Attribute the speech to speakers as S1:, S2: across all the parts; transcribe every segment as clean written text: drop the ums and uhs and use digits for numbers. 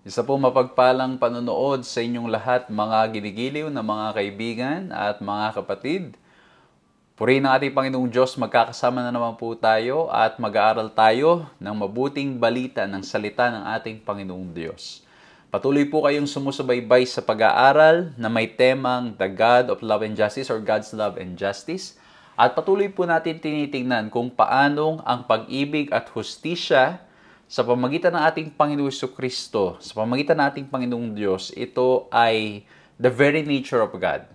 S1: Isa po mapagpalang panonood sa inyong lahat, mga ginigiliw na mga kaibigan at mga kapatid. Purihin ang ating Panginoong Diyos, magkakasama na naman po tayo at mag-aaral tayo ng mabuting balita ng salita ng ating Panginoong Diyos. Patuloy po kayong sumusubaybay sa pag-aaral na may temang The God of Love and Justice or God's Love and Justice. At patuloy po natin tinitingnan kung paanong ang pag-ibig at hustisya sa pamagitan ng ating Panginoong Jesucristo, sa pamagitan ng ating Panginoong Diyos, ito ay the very nature of God.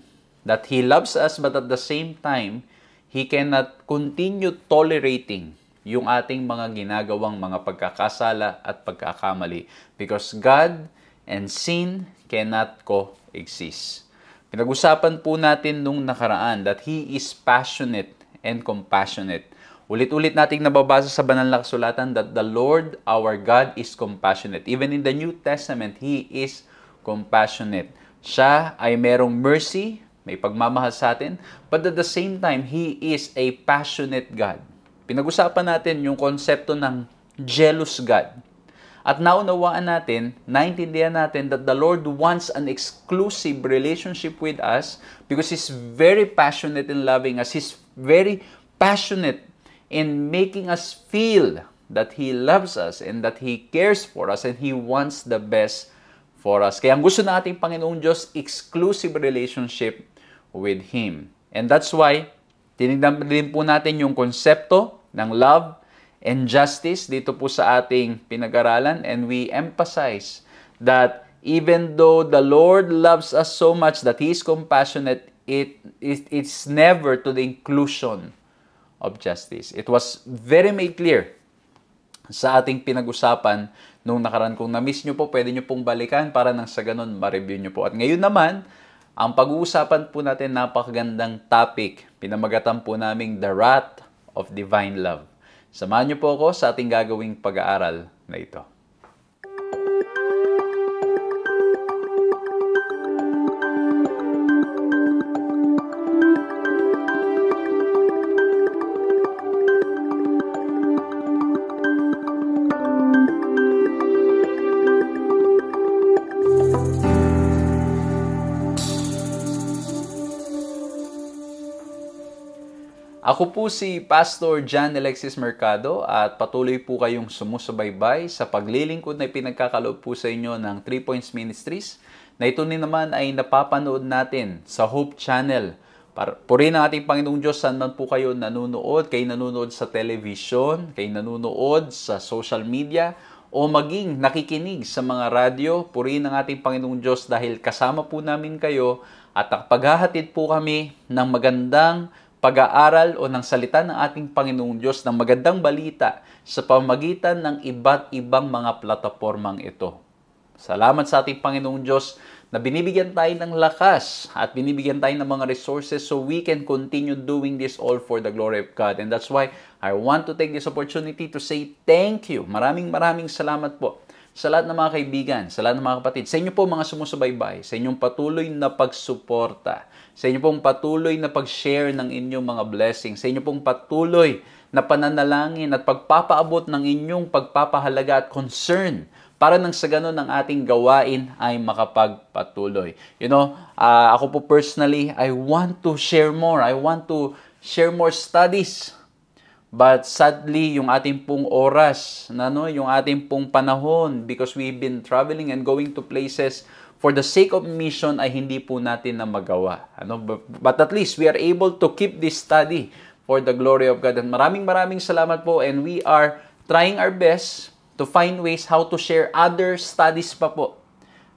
S1: That He loves us but at the same time, He cannot continue tolerating yung ating mga ginagawang mga pagkakasala at pagkakamali. Because God and sin cannot coexist. Pinag-usapan po natin nung nakaraan that He is passionate and compassionate. Ulit-ulit nating nababasa sa banal na kasulatan that the Lord our God is compassionate. Even in the New Testament, He is compassionate. Siya ay merong mercy may pagmamahal sa atin, but at the same time, He is a passionate God. Pinag-usapan natin yung konsepto ng jealous God. At naunawaan natin, naintindihan natin that the Lord wants an exclusive relationship with us because He's very passionate in loving us. He's very passionate in making us feel that He loves us and that He cares for us and He wants the best for us. Kaya ang gusto ng ating Panginoong Diyos, exclusive relationship with Him. And that's why, tinignan din po natin yung konsepto ng love and justice dito po sa ating pinag-aralan. And we emphasize that even though the Lord loves us so much, that He is compassionate, it's never to the inclusion of justice. It was very made clear sa ating pinag-usapan nung nakaraan. Kung na-miss nyo po, pwede nyo pong balikan para nang sa ganun ma-review nyo po. At ngayon naman, ang pag-uusapan po natin, napakagandang topic. Pinamagatan po naming The Wrath of Divine Love. Samahan niyo po ako sa ating gagawing pag-aaral na ito. Ako po si Pastor John Alexis Mercado at patuloy po kayong sumusubaybay sa paglilingkod na ipinagkakaloob po sa inyo ng 3 Points Ministries na ito din naman ay napapanood natin sa Hope Channel. Purihin ang ating Panginoong Diyos, saan man po kayo nanonood, kayo nanonood sa television, kayo nanonood sa social media, o maging nakikinig sa mga radyo. Purihin ang ating Panginoong Diyos dahil kasama po namin kayo at paghahatid po kami ng magandang pag-aaral o ng salita ng ating Panginoong Diyos, ng magandang balita sa pamamagitan ng iba't ibang mga platapormang ito. Salamat sa ating Panginoong Diyos na binibigyan tayo ng lakas at binibigyan tayo ng mga resources so we can continue doing this all for the glory of God. And that's why I want to take this opportunity to say thank you. Maraming salamat po sa lahat ng mga kaibigan, sa lahat ng mga kapatid, sa inyo po mga sumusubaybay, sa inyong patuloy na pagsuporta, sa inyo pong patuloy na pag-share ng inyong mga blessings, sa inyo pong patuloy na pananalangin at pagpapaabot ng inyong pagpapahalaga at concern para nang sa ganun ang ating gawain ay makapagpatuloy. Ako po personally, I want to share more. I want to share more studies. But sadly, yung ating pong oras, yung ating pong panahon, because we've been traveling and going to places for the sake of mission, ay hindi po natin na magawa. But at least we are able to keep this study for the glory of God. And maraming salamat po, and we are trying our best to find ways how to share other studies pa po.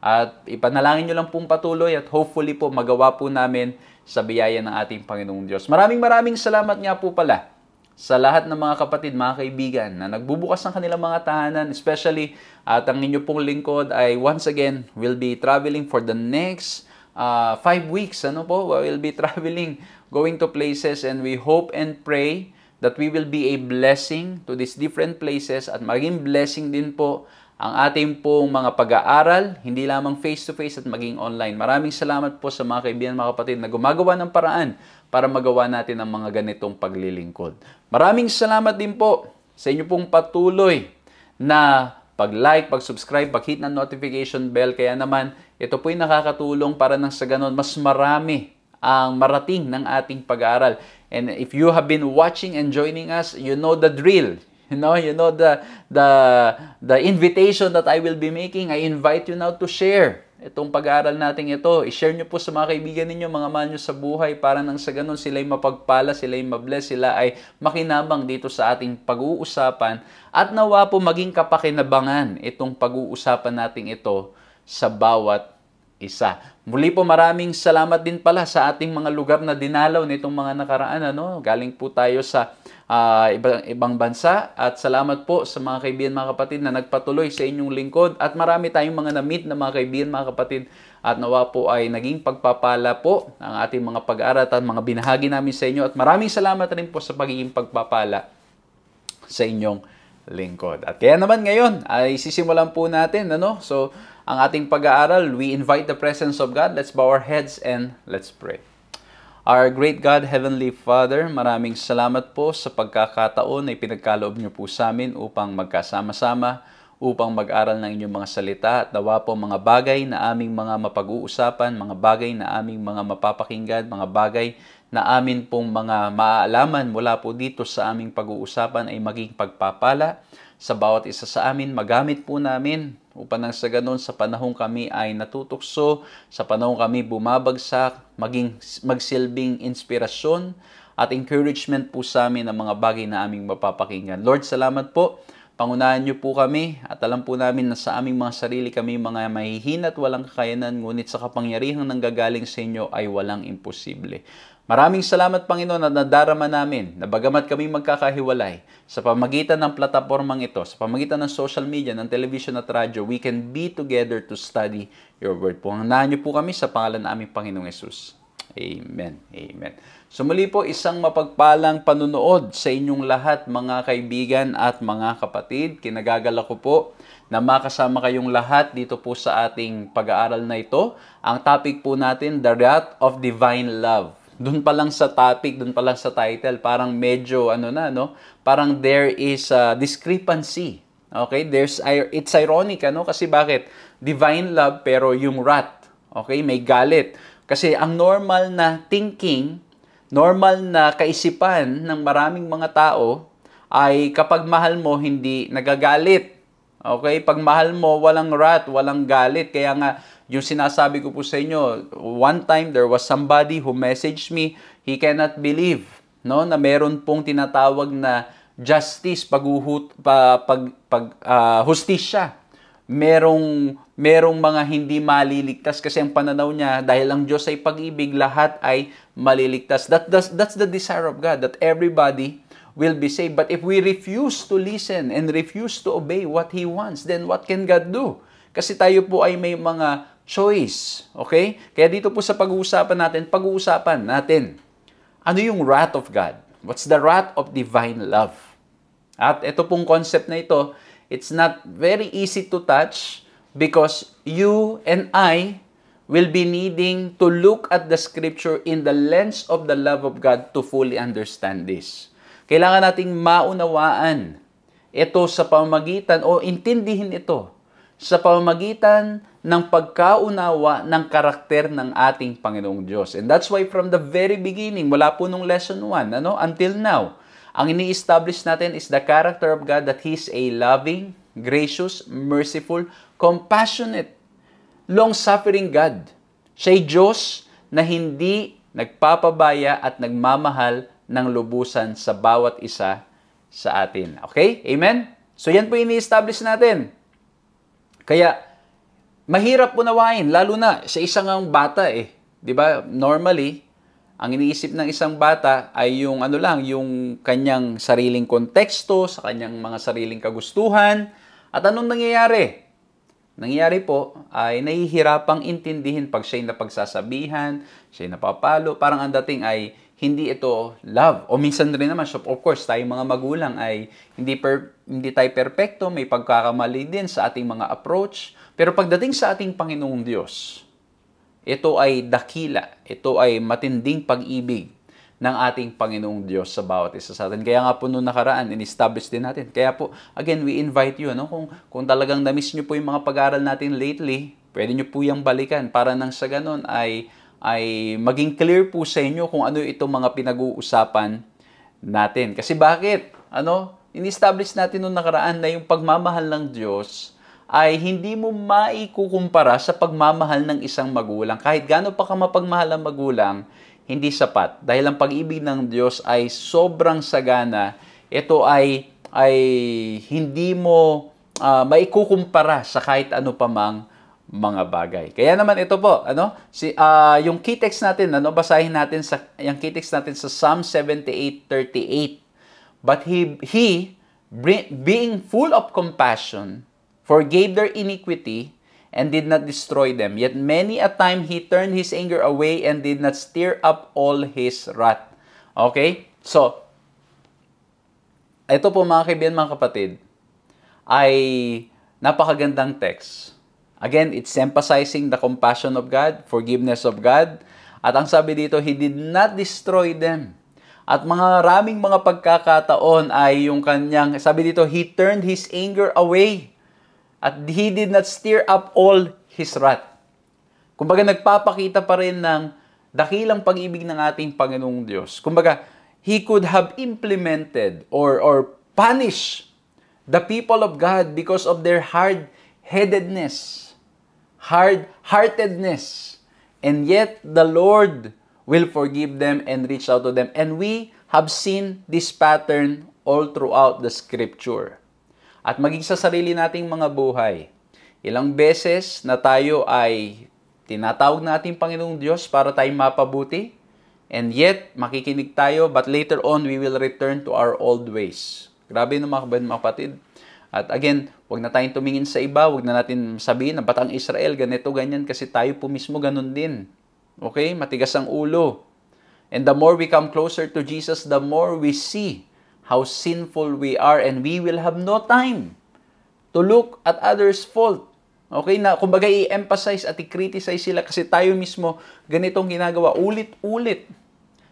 S1: At ipanalangin nyo lang pong patuloy at hopefully po magawa po namin sa biyaya ng ating Panginoong Diyos. Maraming salamat nga po pala sa lahat ng mga kapatid, mga kaibigan na nagbubukas ng kanilang mga tahanan, especially at ang inyo pong lingkod ay once again will be traveling for the next 5 weeks. We'll be traveling, going to places, and we hope and pray that we will be a blessing to these different places at maging blessing din po ang ating pong mga pag-aaral, hindi lamang face-to-face at maging online. Maraming salamat po sa mga kaibigan, mga kapatid na gumagawa ng paraan para magawa natin ang mga ganitong paglilingkod. Maraming salamat din po sa inyo pong patuloy na pag-like, pag-subscribe, pag-hit ng notification bell. Kaya naman, ito po'y nakakatulong para nang sa ganun, mas marami ang marating ng ating pag-aaral. And if you have been watching and joining us, you know the drill. You know the invitation that I will be making. I invite you now to share itong pag-aaral natin ito. I-share nyo po sa mga kaibigan ninyo, mga mahal nyo sa buhay, para nang sa ganun sila'y mapagpala, sila'y mabless, sila ay makinabang dito sa ating pag-uusapan at nawa po maging kapakinabangan itong pag-uusapan natin ito sa bawat isa. Muli po maraming salamat din pala sa ating mga lugar na dinalaw nitong mga nakaraan. Galing po tayo sa ibang bansa at salamat po sa mga kaibigan, mga kapatid na nagpatuloy sa inyong lingkod at marami tayong mga na-meet na mga kaibigan, mga kapatid at nawa po ay naging pagpapala po ang ating mga pag-aaral at mga binahagi namin sa inyo at maraming salamat rin po sa pagiging pagpapala sa inyong lingkod. At kaya naman ngayon ay sisimulan po natin. So ang ating pag-aaral, we invite the presence of God. Let's bow our heads and let's pray. Our great God, Heavenly Father, maraming salamat po sa pagkakataon na ipinagkaloob niyo po sa amin upang magkasama-sama, upang mag-aral ng inyong mga salita at nawa po mga bagay na aming mga mapag-uusapan, mga bagay na aming mga mapapakinggan, mga bagay na amin pong mga maaalaman mula po dito sa aming pag-uusapan ay maging pagpapala sa bawat isa sa amin. Magamit po namin upang nang sa ganon sa panahong kami ay natutukso, sa panahong kami bumabagsak, magsilbing inspirasyon at encouragement po sa amin ang mga bagay na aming mapapakinggan. Lord, salamat po. Pangunahan niyo po kami at alam po namin na sa aming mga sarili kami mga mahihina at walang kakayanan, ngunit sa kapangyarihan ng gagaling sa inyo ay walang imposible. Maraming salamat, Panginoon, na nadarama namin na bagamat kami magkakahiwalay sa pamagitan ng platapormang ito, sa pamagitan ng social media, ng television at radyo, we can be together to study your word. Pangunahan niyo po kami sa pangalan ng aming Panginoong Yesus. Amen. Amen. So muli po, isang mapagpalang panunood sa inyong lahat, mga kaibigan at mga kapatid. Kinagagala ko po na makasama kayong lahat dito po sa ating pag-aaral na ito. Ang topic po natin, The Wrath of Divine Love. Doon pa lang sa topic, doon pa lang sa title, parang medyo parang there is a discrepancy. Okay? It's ironic, Kasi bakit? Divine love pero yung wrath. Okay? May galit. Kasi ang normal na thinking, normal na kaisipan ng maraming mga tao ay kapag mahal mo, hindi nagagalit. Okay? Pag mahal mo, walang wrath, walang galit. Kaya nga, yung sinasabi ko po sa inyo, one time there was somebody who messaged me, he cannot believe na meron pong tinatawag na justice, hustisya. Merong mga hindi maliligtas kasi ang pananaw niya, dahil ang Diyos ay pag-ibig, lahat ay maliligtas. That's the desire of God, that everybody will be saved. But if we refuse to listen and refuse to obey what He wants, then what can God do? Kasi tayo po ay may mga choice. Okay? Kaya dito po sa pag-uusapan natin, ano yung wrath of God? What's the wrath of divine love? At ito pong concept na ito, it's not very easy to touch because you and I will be needing to look at the scripture in the lens of the love of God to fully understand this. Kailangan nating maunawaan ito sa pamamagitan o intindihin ito sa pamamagitan ng pagkaunawa ng karakter ng ating Panginoong Diyos. And that's why from the very beginning, mula po nung lesson 1, until now, ang ini-establish natin is the character of God, that He's a loving, gracious, merciful, compassionate, long-suffering God. Siya'y Diyos na hindi nagpapabaya at nagmamahal ng lubusan sa bawat isa sa atin. Okay? Amen? So yan po ini-establish natin. Kaya, mahirap unawain, lalo na sa isang bata Di ba? Normally, ang iniisip ng isang bata ay yung yung kanyang sariling konteksto, sa kanyang mga sariling kagustuhan. At anong nangyayari? Nangyayari po ay nahihirapang intindihin pag siya'y napagsasabihan, siya'y napapalo. Parang ang dating ay hindi ito love. O minsan rin naman, so of course, tayong mga magulang ay hindi tayo perpekto, may pagkakamali din sa ating mga approach. Pero pagdating sa ating Panginoong Diyos, ito ay dakila, ito ay matinding pag-ibig ng ating Panginoong Diyos sa bawat isa sa atin. Kaya nga po noong nakaraan, in-establish din natin. Kaya po, again, we invite you, kung talagang na-miss nyo po yung mga pag-aaral natin lately, pwede nyo po yung balikan para nang sa ganon ay maging clear po sa inyo kung ano itong mga pinag-uusapan natin. Kasi bakit? In-establish natin noong nakaraan na yung pagmamahal ng Diyos ay hindi mo maikukumpara sa pagmamahal ng isang magulang. Kahit gaano pa ka mapagmahal ang magulang, hindi sapat. Dahil ang pag-ibig ng Diyos ay sobrang sagana. Ito ay hindi mo maikukumpara sa kahit ano pa mang mga bagay. Kaya naman ito po, yung key text natin, basahin natin yung key text natin sa Psalm 78:38. But he being full of compassion, forgave their iniquity, and did not destroy them. Yet many a time He turned His anger away and did not stir up all His wrath. Okay? So, ito po mga kaibigan, mga kapatid, ay napakagandang text. Again, it's emphasizing the compassion of God, forgiveness of God. At ang sabi dito, He did not destroy them. At raming mga pagkakataon ay yung kanyang, sabi dito, He turned His anger away. At He did not stir up all His wrath. Kumbaga, nagpapakita pa rin ng dakilang pag-ibig ng ating Panginoong Diyos. Kumbaga, He could have implemented or punished the people of God because of their hard-headedness, hard-heartedness. And yet, the Lord will forgive them and reach out to them. And we have seen this pattern all throughout the Scripture. At maging sa sarili nating mga buhay, ilang beses na tayo ay tinatawag natin Panginoong Diyos para tayong mapabuti, and yet, makikinig tayo, but later on, we will return to our old ways. Grabe no mga kapatid. At again, huwag na tayong tumingin sa iba, huwag na natin sabihin na ba't ang Israel, ganito, ganyan, kasi tayo po mismo ganun din. Okay? Matigas ang ulo. And the more we come closer to Jesus, the more we see how sinful we are, and we will have no time to look at others' fault. Okay, na kumbaga i-emphasize at i-criticize sila kasi tayo mismo ganitong ginagawa ulit-ulit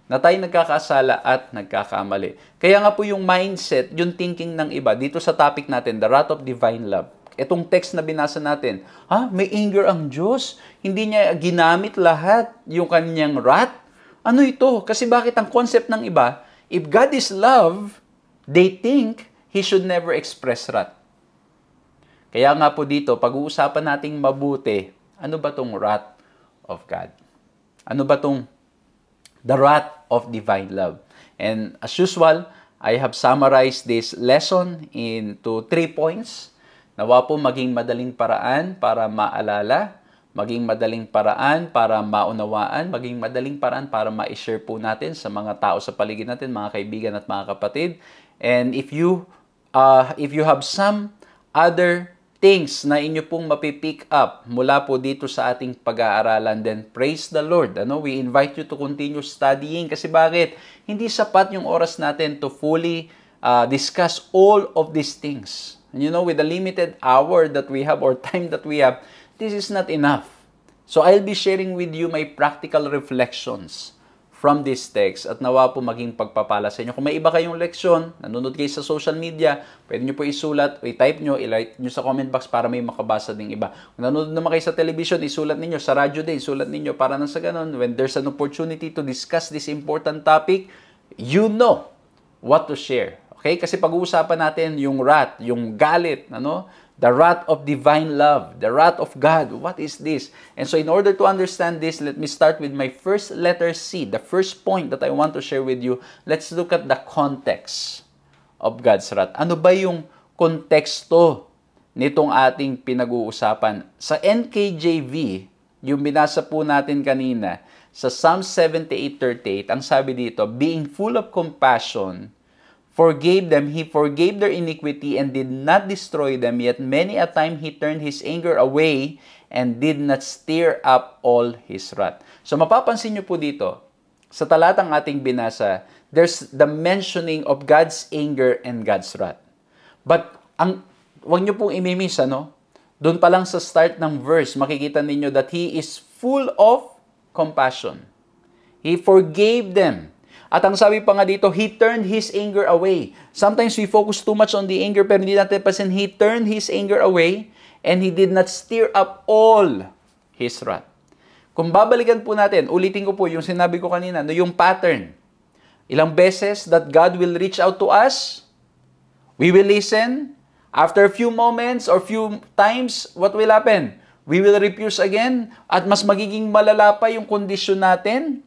S1: na tayo nagkakasala at nagkakamali. Kaya nga po yung mindset, yung thinking ng iba dito sa topic natin, the wrath of divine love. Itong text na binasa natin, may anger ang Diyos? Hindi niya ginamit lahat yung kanyang wrath? Ano ito? Kasi bakit ang concept ng iba, if God is love, they think He should never express wrath. Kaya nga po dito, pag-uusapan nating mabuti, ano ba tong wrath of God? Ano ba tong the wrath of divine love? And as usual, I have summarized this lesson into 3 points. Nawa po maging madaling paraan para maalala, maging madaling paraan para maunawaan, maging madaling paraan para ma-share po natin sa mga tao sa paligid natin, mga kaibigan at mga kapatid. And if you have some other things na inyo pong mapipick up mula po dito sa ating pag-aaralan, then praise the Lord. We invite you to continue studying. Kasi bakit? Hindi sapat yung oras natin to fully discuss all of these things. And with the limited hour that we have or time that we have, this is not enough. So I'll be sharing with you my practical reflections from this text at nawa po maging pagpapala sa inyo. Kung may iba kayong leksyon, nanonood kayo sa social media, pwede nyo po isulat, i-type nyo, i-write nyo sa comment box para may makabasa ding iba. Kung nanonood naman kayo sa television, isulat ninyo, sa radyo din, isulat ninyo para nang sa ganun, when there's an opportunity to discuss this important topic, you know what to share. Okay? Kasi pag-uusapan natin yung wrath, yung galit, the wrath of divine love, the wrath of God. What is this? And so in order to understand this, let me start with my first letter C, the first point that I want to share with you. Let's look at the context of God's wrath. Ano ba yung konteksto nitong ating pinag-uusapan? Sa NKJV, yung binasa po natin kanina, sa Psalm 78:38, ang sabi dito, being full of compassion, forgave them, He forgave their iniquity and did not destroy them, yet many a time He turned His anger away and did not stir up all His wrath. So mapapansin niyo po dito, sa talatang ating binasa, there's the mentioning of God's anger and God's wrath. But, huwag niyo pong imimiss, doon pa lang sa start ng verse, makikita ninyo that He is full of compassion. He forgave them. At ang sabi pa nga dito, He turned His anger away. Sometimes we focus too much on the anger, pero hindi natin pasin, He turned His anger away, and He did not stir up all His wrath. Kung babalikan po natin, ulitin ko po yung sinabi ko kanina, yung pattern. Ilang beses that God will reach out to us, we will listen. After a few moments or few times, what will happen? We will refuse again, at mas magiging malala pa yung kondisyon natin,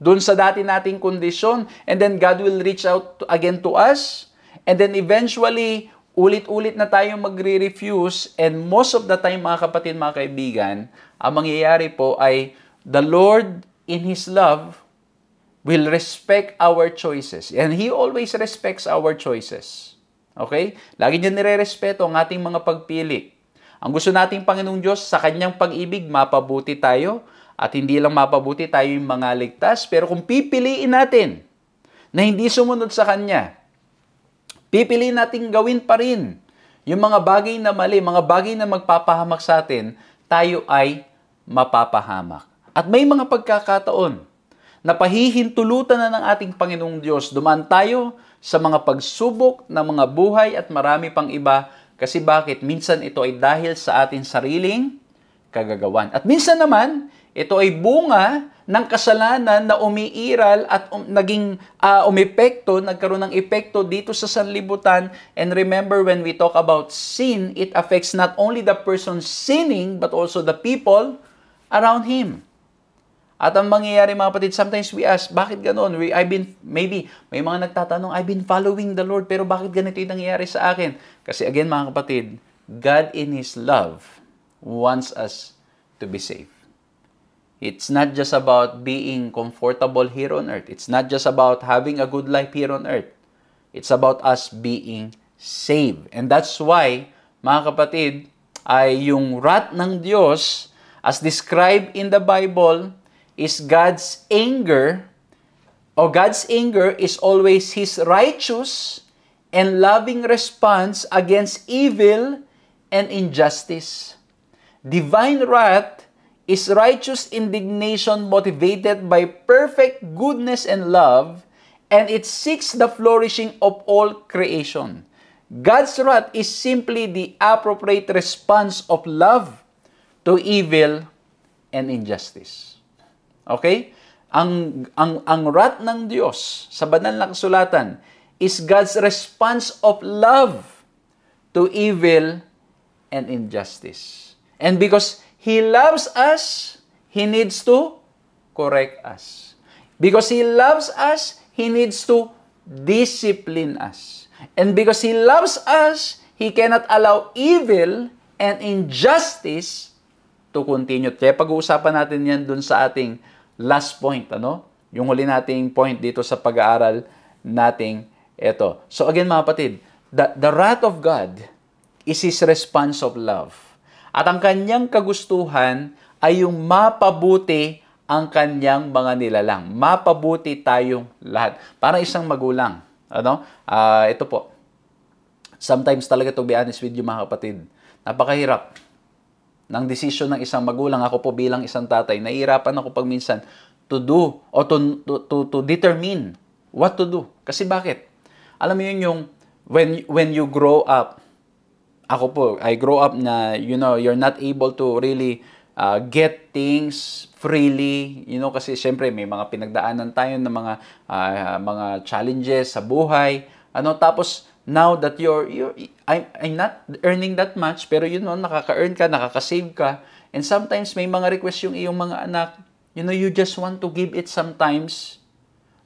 S1: doon sa dati nating kondisyon, and then God will reach out again to us, and then eventually, ulit-ulit na tayong magre-refuse, and most of the time, mga kapatid, mga kaibigan, ang mangyayari po ay, the Lord, in His love, will respect our choices. And He always respects our choices. Okay? Lagi niya nire-respeto ang ating mga pagpili. Ang gusto nating Panginoong Diyos, sa Kanyang pag-ibig, mapabuti tayo, at hindi lang mapabuti tayo yung mga ligtas, pero kung pipiliin natin na hindi sumunod sa Kanya, pipiliin natin gawin pa rin yung mga bagay na mali, mga bagay na magpapahamak sa atin, tayo ay mapapahamak. At may mga pagkakataon na pahihintulutan na ng ating Panginoong Diyos. Dumaan tayo sa mga pagsubok ng mga buhay at marami pang iba. Kasi bakit? Minsan ito ay dahil sa ating sariling kagagawan. At minsan naman, ito ay bunga ng kasalanan na umiiral at naging nagkaroon ng epekto dito sa sanlibutan. And remember, when we talk about sin, it affects not only the person sinning, but also the people around him. At ang mangyayari mga kapatid, sometimes we ask, bakit ganon? Maybe, may mga nagtatanong, I've been following the Lord, pero bakit ganito yung nangyayari sa akin? Kasi again mga kapatid, God in His love wants us to be saved. It's not just about being comfortable here on earth. It's not just about having a good life here on earth. It's about us being saved. And that's why, mga kapatid, ay yung wrath ng Diyos, as described in the Bible, is God's anger, or God's anger is always His righteous and loving response against evil and injustice. Divine wrath is righteous indignation motivated by perfect goodness and love, and it seeks the flourishing of all creation. God's wrath is simply the appropriate response of love to evil and injustice. Okay? Ang wrath ng Diyos sa banal na kasulatan is God's response of love to evil and injustice. And because He loves us, He needs to correct us. Because He loves us, He needs to discipline us. And because He loves us, He cannot allow evil and injustice to continue. Kaya pag-uusapan natin yan dun sa ating last point, yung huli nating point dito sa pag-aaral nating ito. So again mga kapatid, the wrath of God is His response of love. At ang kanyang kagustuhan ay yung mapabuti ang kanyang mga nilalang. Mapabuti tayong lahat. Parang isang magulang. Ito po. Sometimes talaga, to be honest with you mga kapatid, napakahirap ng desisyon ng isang magulang. Ako po bilang isang tatay, nahihirapan ako pag minsan to do o to determine what to do. Kasi bakit? Alam mo yun yung when you grow up, ako po, I grow up na, you're not able to really get things freely, kasi syempre may mga pinagdaanan tayo ng mga challenges sa buhay. Tapos now that I'm not earning that much, pero nakaka-earn ka, nakaka-save ka, and sometimes may mga request yung iyong mga anak, you just want to give it sometimes,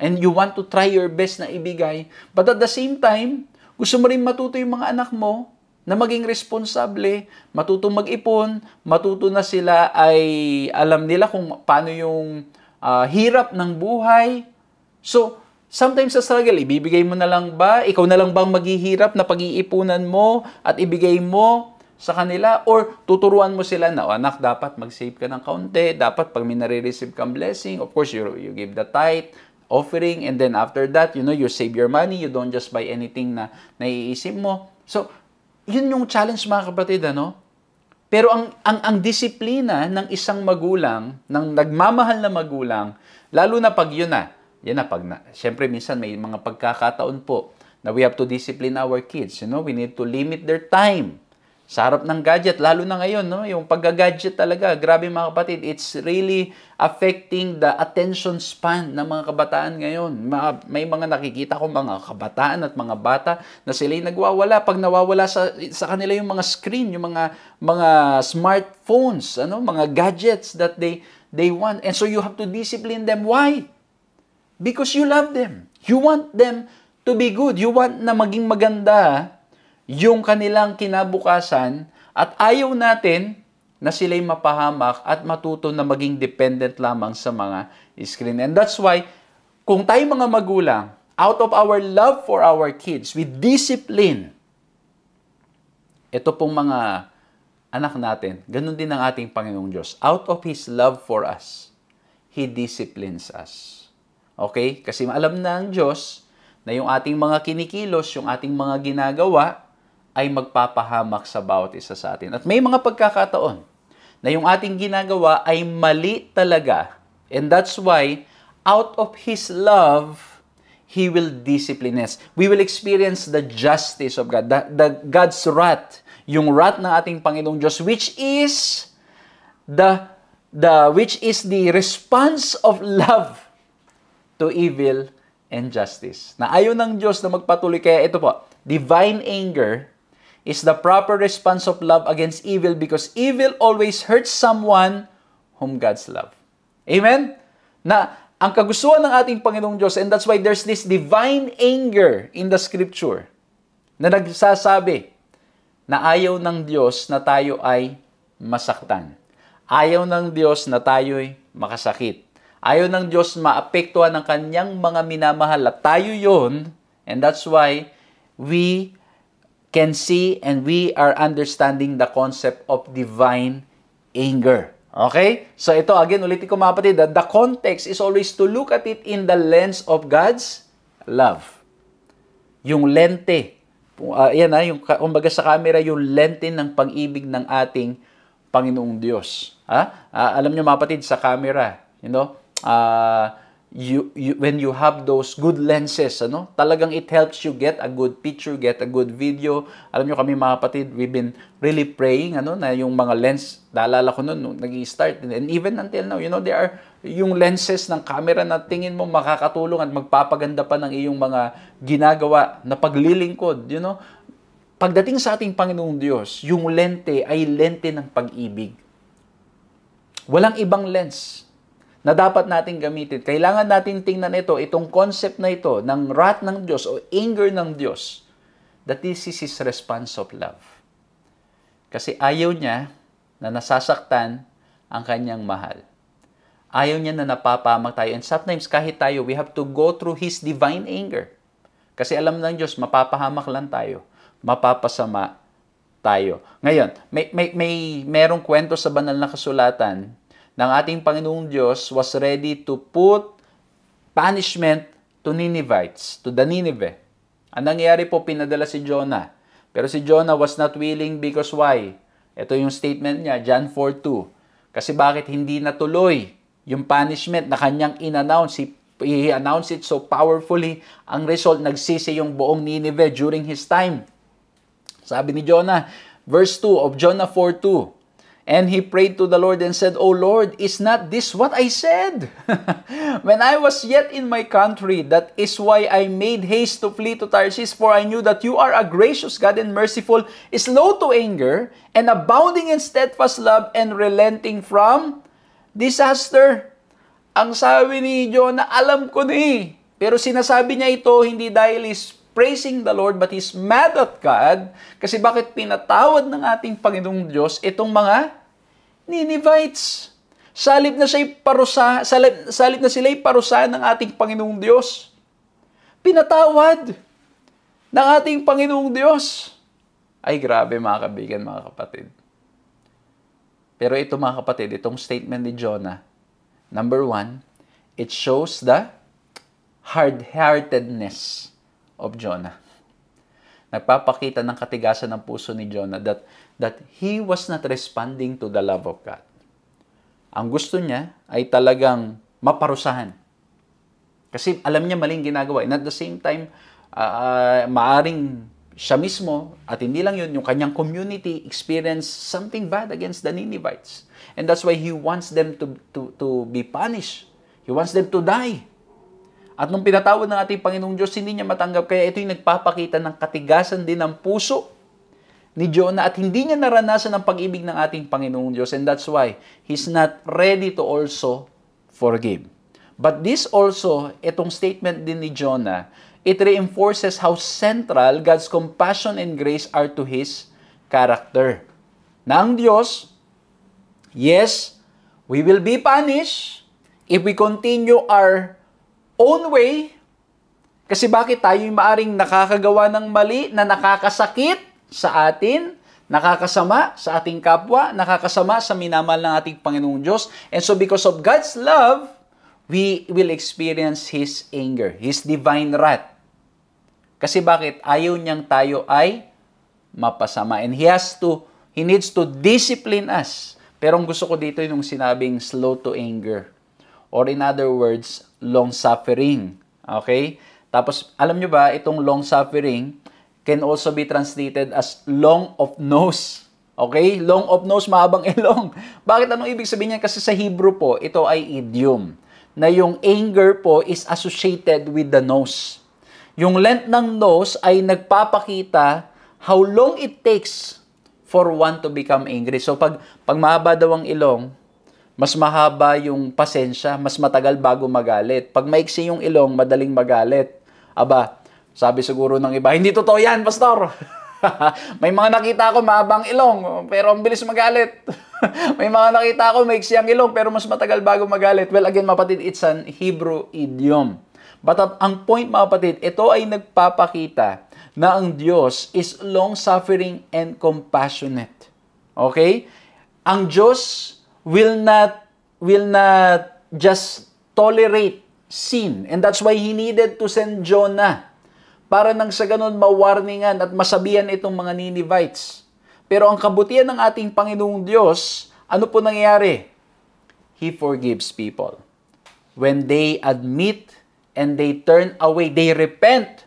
S1: and you want to try your best na ibigay, but at the same time, gusto mo rin matuto yung mga anak mo na maging responsable, matuto mag-ipon, matuto na sila ay alam nila kung paano yung hirap ng buhay. So, sometimes sa struggle, ibibigay mo na lang ba? Ikaw na lang bang maghihirap na pag-iipunan mo at ibigay mo sa kanila? Or tuturuan mo sila na, anak, dapat mag-save ka ng kaunti. Dapat pag may nare-receive kang blessing, of course, you give the tithe, offering, and then after that, you save your money. You don't just buy anything na naiisip mo. So, yun yung challenge mga kapatid, Pero ang disiplina ng isang magulang, ng nagmamahal na magulang, lalo na pag syempre minsan may mga pagkakataon po na we have to discipline our kids, we need to limit their time sa harap ng gadget, lalo na ngayon, yung pagga-gadget talaga, grabe mga kapatid, it's really affecting the attention span ng mga kabataan ngayon. May mga nakikita ko mga kabataan at mga bata na sila'y nagwawala. Pag nawawala sa kanila yung mga screen, yung mga smartphones, mga gadgets that they want. And so you have to discipline them. Why? Because you love them. You want them to be good. You want na maging maganda yung kanilang kinabukasan, at ayaw natin na sila'y mapahamak at matuto na maging dependent lamang sa mga screen. And that's why, kung tayo mga magulang, out of our love for our kids, we discipline ito pong mga anak natin, ganun din ang ating Panginoong Diyos. Out of His love for us, He disciplines us. Okay? Kasi alam na ang Diyos na yung ating mga kinikilos, yung ating mga ginagawa, ay magpapahamak sa bawat isa sa atin. At may mga pagkakataon na yung ating ginagawa ay mali talaga. And that's why, out of His love, He will discipline us. We will experience the justice of God, the God's wrath, yung wrath ng ating Panginoong Diyos, which is the response of love to evil and justice. Na ayaw ng Diyos na magpatuloy. Kaya ito po, divine anger is the proper response of love against evil because evil always hurts someone whom God's love. Amen? Na ang kagustuhan ng ating Panginoong Diyos, and that's why there's this divine anger in the Scripture na nagsasabi na ayaw ng Diyos na tayo ay masaktan. Ayaw ng Diyos na tayo'y makasakit. Ayaw ng Diyos maapektuhan ng kanyang mga minamahal at tayo yon, and that's why we can see and we are understanding the concept of divine anger. Okay? So ito, again, ulitin ko mga kapatid, the context is always to look at it in the lens of God's love. Yung lente. Yung kumbaga sa camera, yung lente ng pag-ibig ng ating Panginoong Diyos. Alam niyo mga kapatid, sa camera, when you have those good lenses, talagang it helps you get a good picture, get a good video. Alam niyo kami mga kapatid, we've been really praying na yung mga lens, naalala ko noon nung nag-i-start, and even until now, there are yung lenses ng camera na tingin mo makakatulong at magpapaganda pa ng iyong mga ginagawa na paglilingkod. Pagdating sa ating Panginoong Diyos, yung lente ay lente ng pag-ibig. Walang ibang lens na dapat natin gamitin. Kailangan natin tingnan itong concept na ito ng wrath ng Diyos o anger ng Diyos, that this is His response of love. Kasi ayaw niya na nasasaktan ang kanyang mahal. Ayaw niya na napapahamak tayo. And sometimes kahit tayo, we have to go through His divine anger. Kasi alam ng Diyos, mapapahamak lang tayo. Mapapasama tayo. Ngayon, merong kwento sa banal na kasulatan ng ating Panginoong Diyos was ready to put punishment to Ninevites, to the Nineveh. Ang nangyari po, pinadala si Jonah. Pero si Jonah was not willing because why? Ito yung statement niya, John 4:2. Kasi bakit hindi natuloy yung punishment na kanyang in-announce? He announced it so powerfully. Ang result, nagsisi yung buong Nineveh during his time. Sabi ni Jonah, verse 2 of Jonah 4:2, and he prayed to the Lord and said, O Lord, is not this what I said? When I was yet in my country, that is why I made haste to flee to Tarshish, for I knew that you are a gracious God and merciful, slow to anger, and abounding in steadfast love, and relenting from disaster. Ang sabi ni Jonah, alam ko ni. Pero sinasabi niya ito hindi dahil is praising the Lord, but he's mad at God. Kasi bakit pinatawad ng ating Panginoong Diyos itong mga Ninevites? Salib na sila'y parusa ng ating Panginoong Diyos. Pinatawad ng ating Panginoong Diyos. Ay grabe mga kaibigan, mga kapatid. Pero ito mga kapatid, itong statement ni Jonah, number 1, it shows the hard-heartedness of Jonah. Nagpapakita ng katigasan ng puso ni Jonah that he was not responding to the love of God. Ang gusto niya ay talagang maparusahan. Kasi alam niya maling ginagawa. And at the same time, maaring siya mismo, at hindi lang yun, yung kanyang community experience something bad against the Ninevites. And that's why he wants them to be punished. He wants them to die. At nung pinatawad ng ating Panginoong Diyos, hindi niya matanggap. Kaya ito yung nagpapakita ng katigasan din ng puso ni Jonah at hindi niya naranasan ang pag-ibig ng ating Panginoong Diyos. And that's why he's not ready to also forgive. But this also, itong statement din ni Jonah, it reinforces how central God's compassion and grace are to His character. Na ang Diyos, yes, we will be punished if we continue our own way. Kasi bakit tayo yung maaring nakakagawa ng mali na nakakasakit sa atin, nakakasama sa ating kapwa, nakakasama sa minamahal ng ating Panginoong Diyos. And so because of God's love, we will experience His anger, His divine wrath. Kasi bakit? Ayaw niyang tayo ay mapasama. And He needs to discipline us. Pero ang gusto ko dito yung sinabing slow to anger. Or in other words, long-suffering. Okay? Tapos, alam nyo ba, itong long-suffering can also be translated as long of nose. Okay? Long of nose, mahabang ilong. Bakit? Anong ibig sabihin niyan? Kasi sa Hebrew po, ito ay idiom. Na yung anger po is associated with the nose. Yung length ng nose ay nagpapakita how long it takes for one to become angry. So, pag mahaba daw ang ilong, mas mahaba yung pasensya, mas matagal bago magalit. Pag maiksi yung ilong, madaling magalit. Aba, sabi siguro ng iba, hindi totoo yan, pastor. May mga nakita ako mahabang ilong, pero ang bilis magalit. May mga nakita ako maiksi ang ilong, pero mas matagal bago magalit. Well, again, mapatid, it's an Hebrew idiom. But ang point, mga kapatid, ito ay nagpapakita na ang Diyos is long-suffering and compassionate. Okay? Ang Diyos will not just tolerate sin. And that's why He needed to send Jonah para nang sa ganun mawarningan at masabihan itong mga Ninevites. Pero ang kabutihan ng ating Panginoong Diyos, ano po nangyayari? He forgives people. When they admit and they turn away, they repent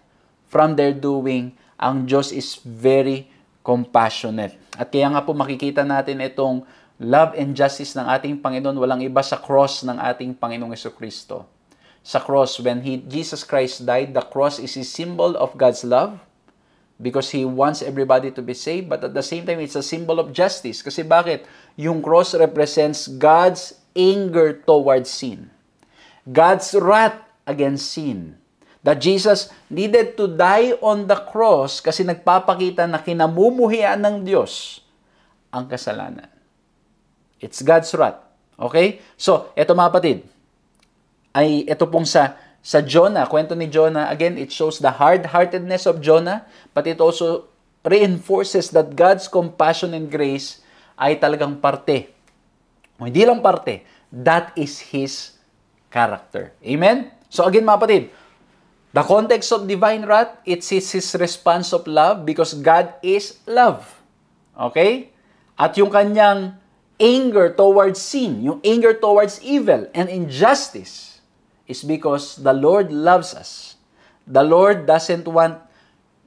S1: from their doing, ang Diyos is very compassionate. At kaya nga po makikita natin itong love and justice ng ating Panginoon, walang iba sa cross ng ating Panginoong Jesucristo. Sa cross, when Jesus Christ died, the cross is a symbol of God's love because He wants everybody to be saved, but at the same time, it's a symbol of justice. Kasi bakit? Yung cross represents God's anger towards sin. God's wrath against sin. That Jesus needed to die on the cross kasi nagpapakita na kinamumuhian ng Diyos ang kasalanan. It's God's wrath. Okay? So, eto mga kapatid, ay ito pong sa Jonah, kwento ni Jonah, again, it shows the hard-heartedness of Jonah, but it also reinforces that God's compassion and grace ay talagang parte. O hindi lang parte, that is His character. Amen? So again mga kapatid, the context of divine wrath, it's His response of love because God is love. Okay? At yung kanyang anger towards sin, yung anger towards evil and injustice is because the Lord loves us. The Lord doesn't want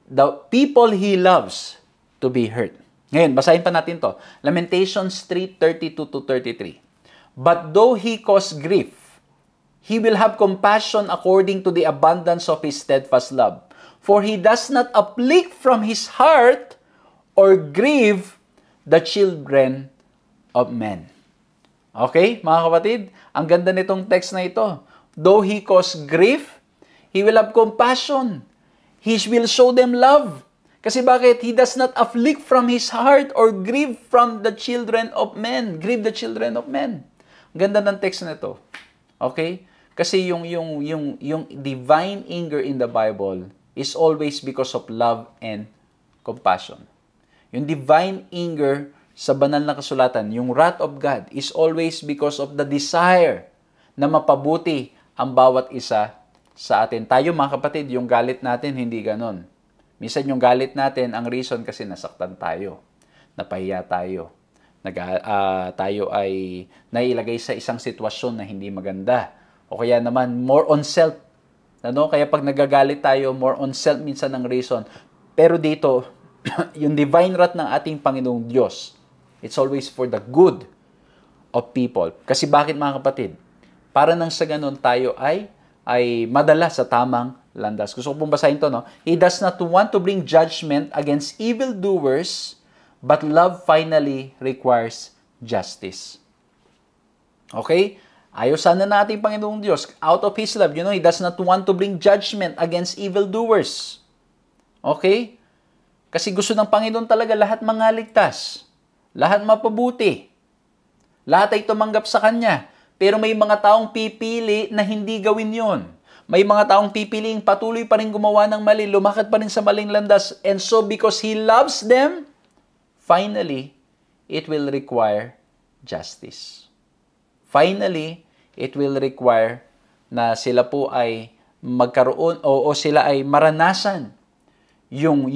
S1: the people He loves to be hurt. Ngayon, basahin pa natin to. Lamentations 3:32-33. But though He cause grief, He will have compassion according to the abundance of His steadfast love. For He does not afflict from His heart or grieve the children of men. Okay, mga kapatid? Ang ganda nitong text na ito. Though He cause grief, He will have compassion. He will show them love. Kasi bakit? He does not afflict from His heart or grieve from the children of men. Grieve the children of men. Ang ganda ng text na ito. Okay? Kasi yung divine anger in the Bible is always because of love and compassion. Yung divine anger sa banal na kasulatan, yung wrath of God is always because of the desire na mapabuti ang bawat isa sa atin. Tayo mga kapatid, yung galit natin hindi ganon. Minsan yung galit natin, ang reason kasi nasaktan tayo, napahiya tayo, tayo ay nailagay sa isang sitwasyon na hindi maganda. O kaya naman, more on self. Ano? Kaya pag nagagalit tayo, more on self minsan ang reason. Pero dito, yung divine wrath ng ating Panginoong Diyos, it's always for the good of people. Kasi bakit mga kapatid? Para nang sa ganun tayo ay madala sa tamang landas. Gusto ko pong basahin to, no? He does not want to bring judgment against evildoers, but love finally requires justice. Okay? Ayaw sana natin Panginoong Diyos, out of His love, He does not want to bring judgment against evildoers. Okay? Kasi gusto ng Panginoon talaga lahat mangaligtas. Lahat mapabuti. Lahat ay tumanggap sa Kanya. Pero may mga taong pipili na hindi gawin yon. May mga taong pipiling patuloy pa rin gumawa ng mali, lumakad pa rin sa maling landas. And so because He loves them, finally, it will require justice. Finally, it will require na sila po ay magkaroon o sila ay maranasan yung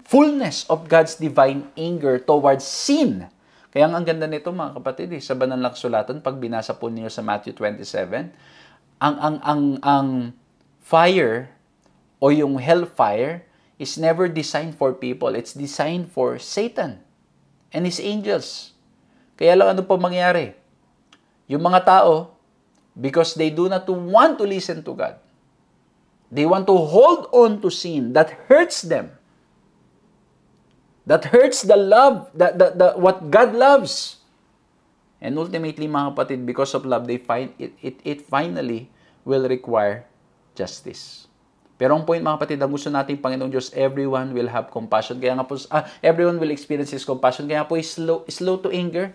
S1: fullness of God's divine anger towards sin. Kaya ang ganda nito mga kapatid, sa banal na kasulatan, pag binasa po niyo sa Matthew 27, ang fire o yung hellfire is never designed for people. It's designed for Satan and his angels. Kaya lang ano po mangyari? Yung mga tao, because they do not want to listen to God, they want to hold on to sin that hurts them. That hurts the love, what God loves. And ultimately, mga kapatid, because of love, they find it finally will require justice. Pero ang point, mga kapatid, ang gusto natin, Panginoong Diyos, everyone will have compassion. Kaya nga po, everyone will experience His compassion. Kaya po, slow to anger.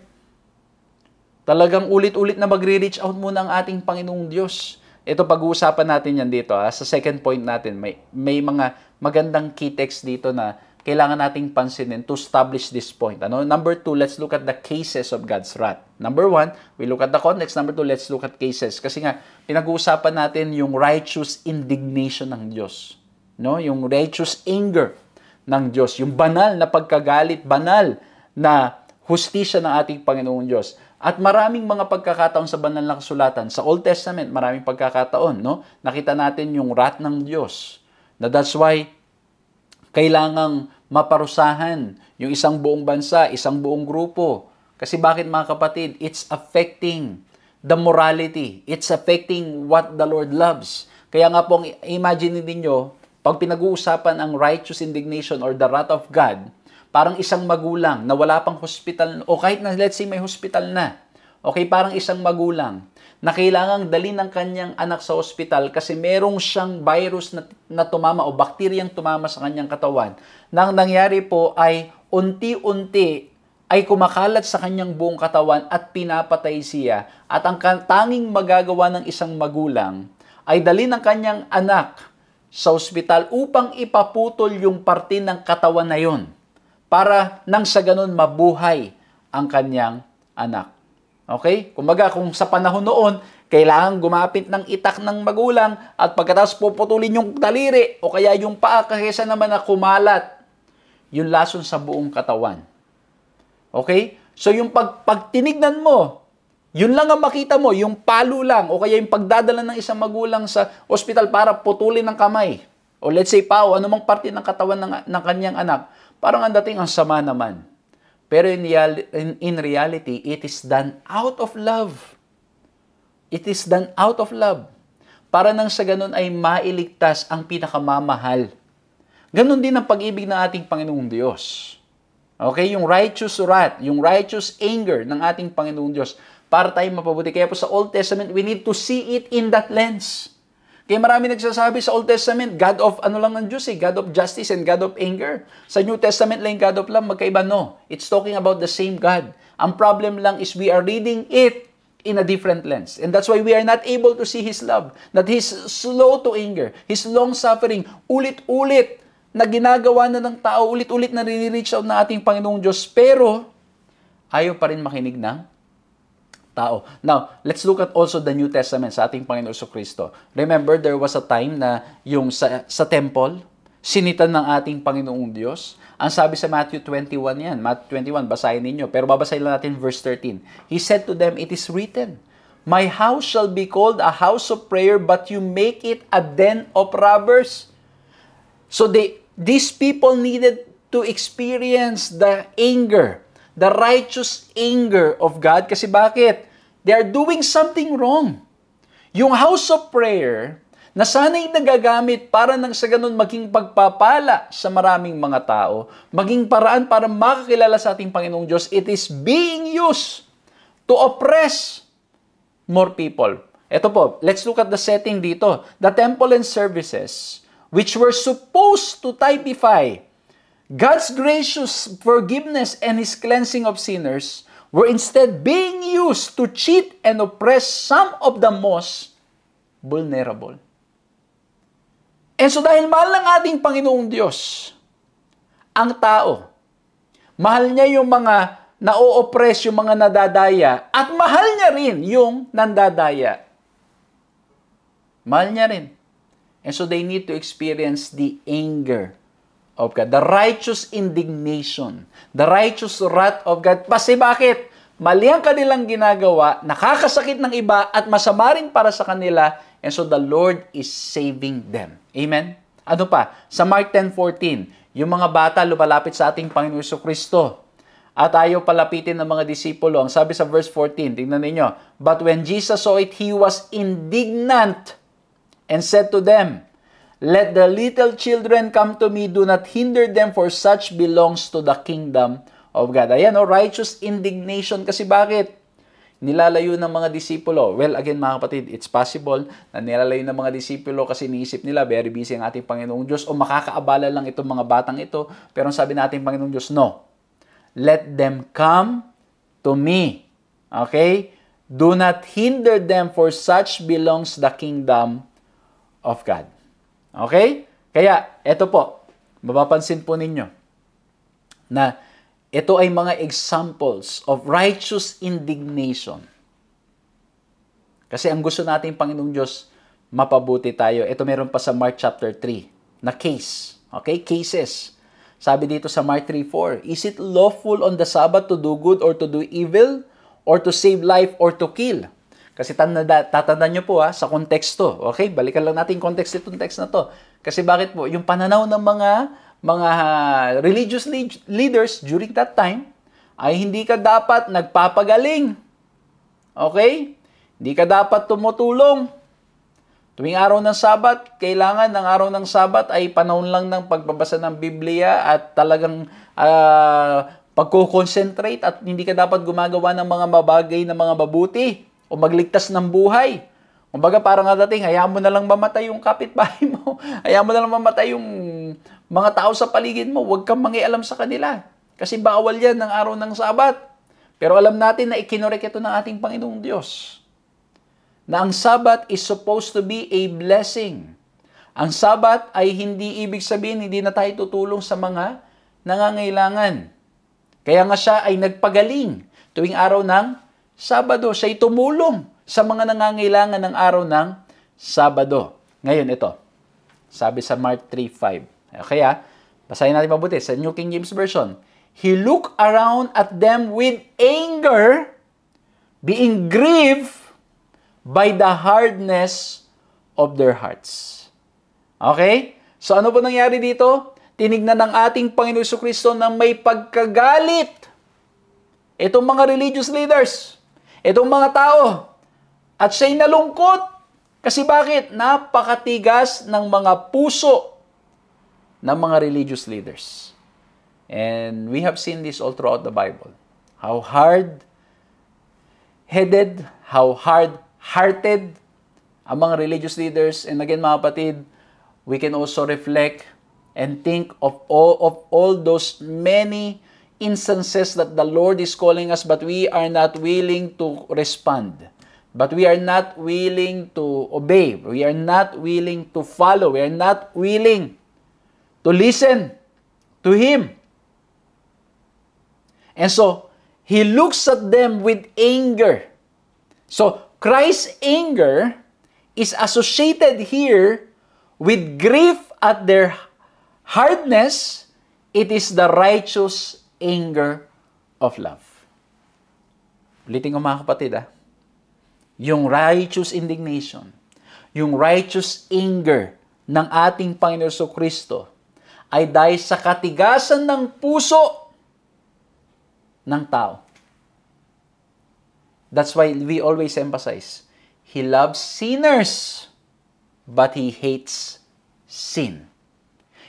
S1: Talagang ulit-ulit na magre-reach out muna ang ating Panginoong Diyos. Ito, pag-uusapan natin yan dito. Sa second point natin, may mga magandang key text dito na kailangan nating pansinin to establish this point. Number 2, let's look at the cases of God's wrath. Number 1, we look at the context. Number 2, let's look at cases. Kasi nga, pinag-uusapan natin yung righteous indignation ng Diyos. Yung righteous anger ng Diyos. Yung banal na pagkagalit, banal na hustisya ng ating Panginoong Diyos. At maraming mga pagkakataon sa banal na kasulatan. Sa Old Testament, maraming pagkakataon. Nakita natin yung wrath ng Diyos. That's why, kailangang maparusahan yung isang buong bansa, isang buong grupo. Kasi bakit mga kapatid? It's affecting the morality. It's affecting what the Lord loves. Kaya nga po, imagine ninyo, pag pinag-uusapan ang righteous indignation or the wrath of God, parang isang magulang na wala pang hospital, o kahit na let's say may hospital na, okay, parang isang magulang na kailangang dalhin ng kanyang anak sa ospital kasi merong siyang virus na tumama o bakteryang tumama sa kanyang katawan. Nang nangyari po ay unti-unti ay kumakalat sa kanyang buong katawan at pinapatay siya. At ang tanging magagawa ng isang magulang ay dalhin ng kanyang anak sa ospital upang ipaputol yung parte ng katawan na yon para nang sa ganun mabuhay ang kanyang anak. Okay? Kumbaga, kung sa panahon noon, kailangan gumapit ng itak ng magulang at pagkatapos puputulin yung daliri o kaya yung paa kaysa naman na kumalat yung lason sa buong katawan. Okay? So yung pag tinignan mo, yun lang ang makita mo, yung palo lang o kaya yung pagdadala ng isang magulang sa ospital para putulin ng kamay o let's say pao, anumang parte ng katawan ng kanyang anak, parang ang dating ang sama naman. Pero in reality, it is done out of love. It is done out of love. Para nang sa ganun ay mailigtas ang pinakamamahal. Ganun din ang pag-ibig ng ating Panginoong Diyos. Okay? Yung righteous wrath, yung righteous anger ng ating Panginoong Diyos para tayo mapabuti. Kaya po sa Old Testament, we need to see it in that lens. Kaya marami nagsasabi sa Old Testament, God of ano lang ng Diyos God of justice and God of anger. Sa New Testament lang God of love, magkaiba no. It's talking about the same God. Ang problem lang is we are reading it in a different lens. And that's why we are not able to see His love. That He's slow to anger. His long-suffering, ulit-ulit na ginagawa na ng tao, ulit-ulit na rini-reach out na ating Panginoong Diyos. Pero, ayaw pa rin makinig ng tao. Now, let's look at also the New Testament sa ating Panginoon Kristo. Remember, there was a time na yung sa temple, sinitan ng ating Panginoong Diyos. Ang sabi sa Matthew 21 yan. Matthew 21, basahin ninyo. Pero babasahin lang natin verse 13. He said to them, "It is written, My house shall be called a house of prayer, but you make it a den of robbers." So these people needed to experience the anger, the righteous anger of God. Kasi bakit? They are doing something wrong. Yung house of prayer, na sana'y nagagamit para nang sa ganun maging pagpapala sa maraming mga tao, maging paraan para makakilala sa ating Panginoong Diyos, it is being used to oppress more people. Ito po, let's look at the setting dito. The temple and services, which were supposed to typify God's gracious forgiveness and His cleansing of sinners, were instead being used to cheat and oppress some of the most vulnerable. And so dahil mahal ng ating Panginoong Diyos ang tao, mahal niya yung mga na-o-oppress, yung mga nadadaya, at mahal niya rin yung nandadaya. Mahal niya rin. And so they need to experience the anger of God. The righteous indignation. The righteous wrath of God. Kasi bakit? Mali ang kanilang ginagawa, nakakasakit ng iba, at masama rin para sa kanila, and so the Lord is saving them. Amen? Ano pa? Sa Mark 10:14, yung mga bata lumalapit sa ating Panginoon Jesucristo at ayaw palapitin ng mga disipulo. Ang sabi sa verse 14, tingnan ninyo, "But when Jesus saw it, He was indignant and said to them, 'Let the little children come to me, do not hinder them, for such belongs to the kingdom of God.'" Ayan, righteous indignation. Kasi bakit? Nilalayo ng mga disipulo. Well, again mga kapatid, it's possible na nilalayo ng mga disipulo kasi niisip nila, very busy ang ating Panginoong Diyos, o makakaabala lang itong mga batang ito. Pero ang sabi nating Panginoong Diyos, no. Let them come to me. Okay? Do not hinder them, for such belongs the kingdom of God. Okay? Kaya, eto po, mapapansin po ninyo na ito ay mga examples of righteous indignation. Kasi ang gusto natin, Panginoong Diyos, mapabuti tayo. Ito meron pa sa Mark chapter 3 na case. Okay? Cases. Sabi dito sa Mark 3:4, "Is it lawful on the Sabbath to do good or to do evil, or to save life or to kill?" Kasi tatandaan nyo po sa konteksto. Okay? Balikan lang natin yung context itong text na to. Kasi bakit po? Yung pananaw ng mga religious leaders during that time ay hindi ka dapat nagpapagaling. Okay? Hindi ka dapat tumutulong. Tuwing araw ng Sabat, kailangan ng araw ng Sabat ay panahon lang ng pagbabasa ng Biblia at talagang pagko-concentrate, at hindi ka dapat gumagawa ng mga mabagay na mga mabuti o magligtas ng buhay. Kumbaga parang dating, hayaan mo na lang mamatay yung kapitbahay mo. Hayaan mo na lang mamatay yung mga tao sa paligid mo. Huwag kang mangialam sa kanila. Kasi bawal yan ng araw ng Sabat. Pero alam natin na ikinorek ito ng ating Panginoong Diyos. Na ang Sabat is supposed to be a blessing. Ang Sabat ay hindi ibig sabihin, hindi na tayo tutulong sa mga nangangailangan. Kaya nga siya ay nagpagaling tuwing araw ng Sabado. Siya'y tumulong sa mga nangangailangan ng araw ng Sabado. Ngayon, ito. Sabi sa Mark 3:5. Kaya, basahin natin mabuti sa New King James Version. "He looked around at them with anger, being grieved by the hardness of their hearts." Okay? So, ano po nangyari dito? Tinignan ng ating Panginoon Jesucristo na may pagkagalit. Itong mga religious leaders, itong mga tao, at siya'y nalungkot. Kasi bakit? Napakatigas ng mga puso ng mga religious leaders. And we have seen this all throughout the Bible. How hard-headed, how hard-hearted ang mga religious leaders. And again, mga kapatid, we can also reflect and think of all those many instances that the Lord is calling us, but we are not willing to respond. But we are not willing to obey. We are not willing to follow. We are not willing to listen to Him. And so, He looks at them with anger. So, Christ's anger is associated here with grief at their hardness. It is the righteous anger of love. Ulitin ko mga kapatid, yung righteous indignation, yung righteous anger ng ating Panginoon Jesucristo ay dahil sa katigasan ng puso ng tao. That's why we always emphasize, He loves sinners, but He hates sin.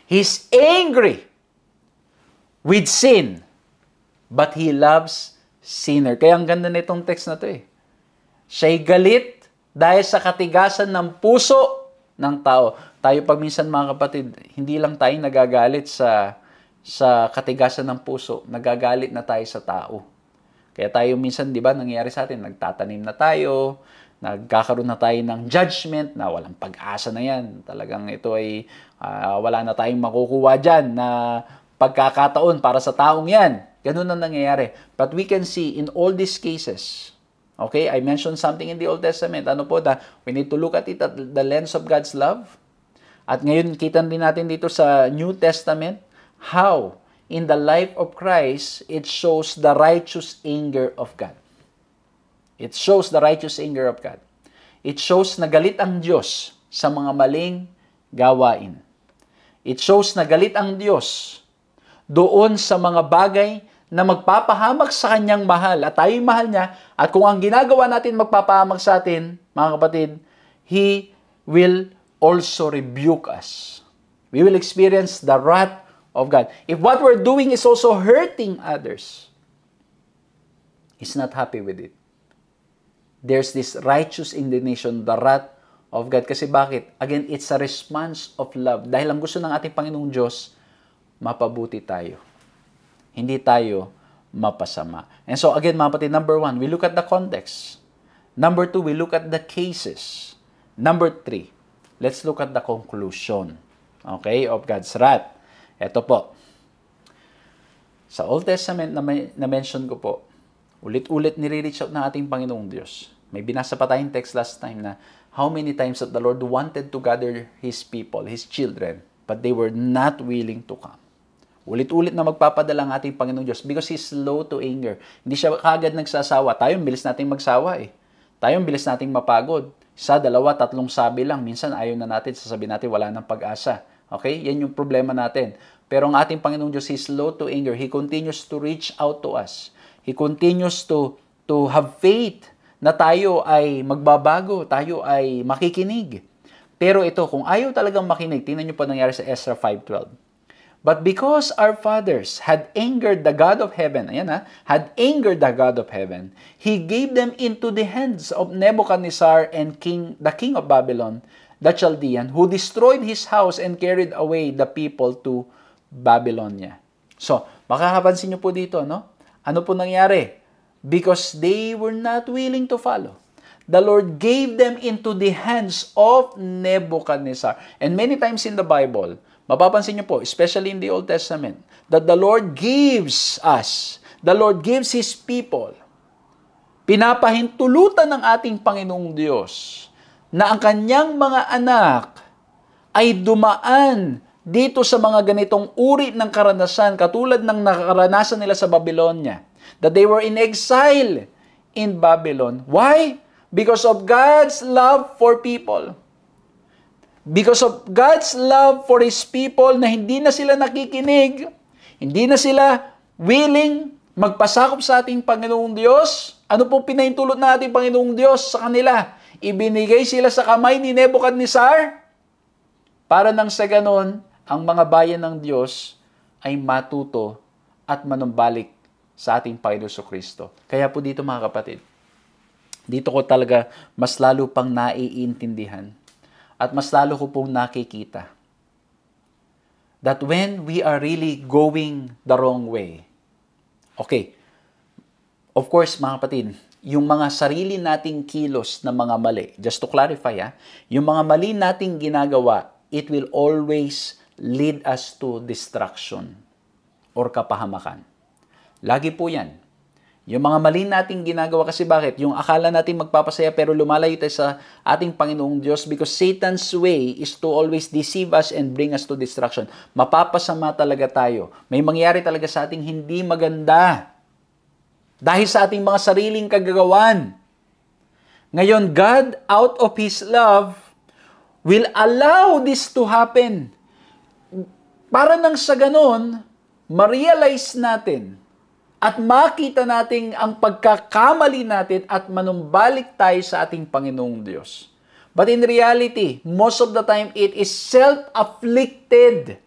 S1: He's angry with sin, but He loves sinner. Kaya ang ganda nitong text na to Siya'y galit dahil sa katigasan ng puso ng tao. Tayo pag minsan mga kapatid, hindi lang tayo nagagalit sa katigasan ng puso, nagagalit na tayo sa tao. Kaya tayo minsan, di ba, nangyayari sa atin, nagtatanim na tayo, nagkakaroon na tayo ng judgment na walang pag-asa na yan. Talagang ito ay wala na tayong makukuha dyan na pagkakataon para sa taong yan. Ganun ang nangyayari. But we can see in all these cases, okay, I mentioned something in the Old Testament. Ano po, we need to look at it at the lens of God's love. At ngayon, kita din natin dito sa New Testament, how in the life of Christ, it shows the righteous anger of God. It shows the righteous anger of God. It shows na galit ang Diyos sa mga maling gawain. It shows na galit ang Diyos doon sa mga bagay na magpapahamak sa Kanyang mahal at tayo'y mahal niya, at kung ang ginagawa natin magpapahamak sa atin, mga kapatid, He will also rebuke us. We will experience the wrath of God. If what we're doing is also hurting others, He's not happy with it. There's this righteous indignation, the wrath of God. Kasi bakit? Again, it's a response of love. Dahil ang gusto ng ating Panginoong Diyos, mapabuti tayo. Hindi tayo mapasama. And so again, mga kapatid, number 1, we look at the context. Number 2, we look at the cases. Number 3, let's look at the conclusion, okay, of God's wrath. Ito po. Sa Old Testament na mention ko po, ulit-ulit nire-reach out ng ating Panginoong Diyos. May binasa pa tayong text last time na how many times that the Lord wanted to gather His people, His children, but they were not willing to come. Ulit-ulit na magpapadala ang ating Panginoong Diyos because He's slow to anger. Hindi siya kagad nagsasawa. Tayo, bilis nating magsawa eh. Tayo, bilis nating mapagod. 1, 2, 3 sabi lang. Minsan ayaw na natin, sasabihin natin wala nang pag-asa. Okay? Yan yung problema natin. Pero ang ating Panginoong Diyos, He's slow to anger. He continues to reach out to us. He continues to have faith na tayo ay magbabago, tayo ay makikinig. Pero ito, kung ayaw talagang makinig, tingnan nyo pa nangyari sa Ezra 5:12. But because our fathers had angered the God of heaven, had angered the God of heaven, He gave them into the hands of Nebuchadnezzar and the king of Babylon, the Chaldean, who destroyed his house and carried away the people to Babylonia. So, makakapansin nyo po dito, no? Ano po nangyari? Because they were not willing to follow. The Lord gave them into the hands of Nebuchadnezzar. And many times in the Bible, mapapansin nyo po, especially in the Old Testament, that the Lord gives us, the Lord gives His people, pinapahintulutan ng ating Panginoong Diyos na ang kanyang mga anak ay dumaan dito sa mga ganitong uri ng karanasan, katulad ng nakaranasan nila sa Babylonia, that they were in exile in Babylon. Why? Because of God's love for people. Because of God's love for His people na hindi na sila nakikinig, hindi na sila willing magpasakop sa ating Panginoong Diyos. Ano po pinahintulot na ating Panginoong Diyos sa kanila? Ibinigay sila sa kamay ni Nebuchadnezzar para nang sa ganon, ang mga bayan ng Diyos ay matuto at manumbalik sa ating Panginoon Kristo. Kaya po dito mga kapatid, dito ko talaga mas lalo pang naiintindihan at mas lalo ko pong nakikita that when we are really going the wrong way, okay, of course mga kapatid, yung mga sarili nating kilos na mga mali, just to clarify yung mga mali nating ginagawa, it will always lead us to destruction or kapahamakan. Lagi po yan. Yung mga mali nating ginagawa, kasi bakit? Yung akala natin magpapasaya pero lumalayo tayo sa ating Panginoong Diyos because Satan's way is to always deceive us and bring us to destruction. Mapapasama talaga tayo. May mangyari talaga sa ating hindi maganda dahil sa ating mga sariling kagagawan. Ngayon, God, out of His love, will allow this to happen. Para nang sa ganon, ma-realize natin at makita natin ang pagkakamali natin at manumbalik tayo sa ating Panginoong Diyos. But in reality, most of the time, it is self-afflicted.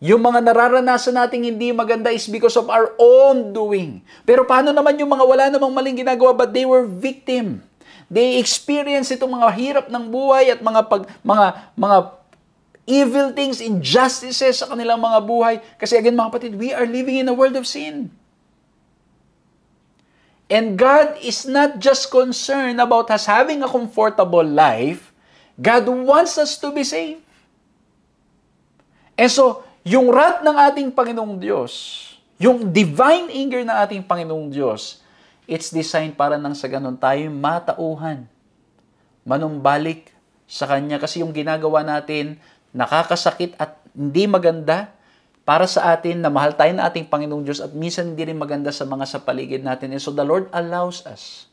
S1: Yung mga nararanasan nating hindi maganda is because of our own doing. Pero paano naman yung mga wala namang maling ginagawa but they were victim? They experience itong mga hirap ng buhay at mga evil things, injustices sa kanilang mga buhay. Kasi again mga kapatid, we are living in a world of sin. And God is not just concerned about us having a comfortable life. God wants us to be safe. And so, yung wrath ng ating Panginoong Diyos, yung divine anger ng ating Panginoong Diyos, it's designed para nang sa ganun tayo matauhan, manumbalik sa Kanya. Kasi yung ginagawa natin, nakakasakit at hindi maganda, para sa atin na mahal tayo na ating Panginoong Diyos at minsan hindi rin maganda sa mga sa paligid natin. And so the Lord allows us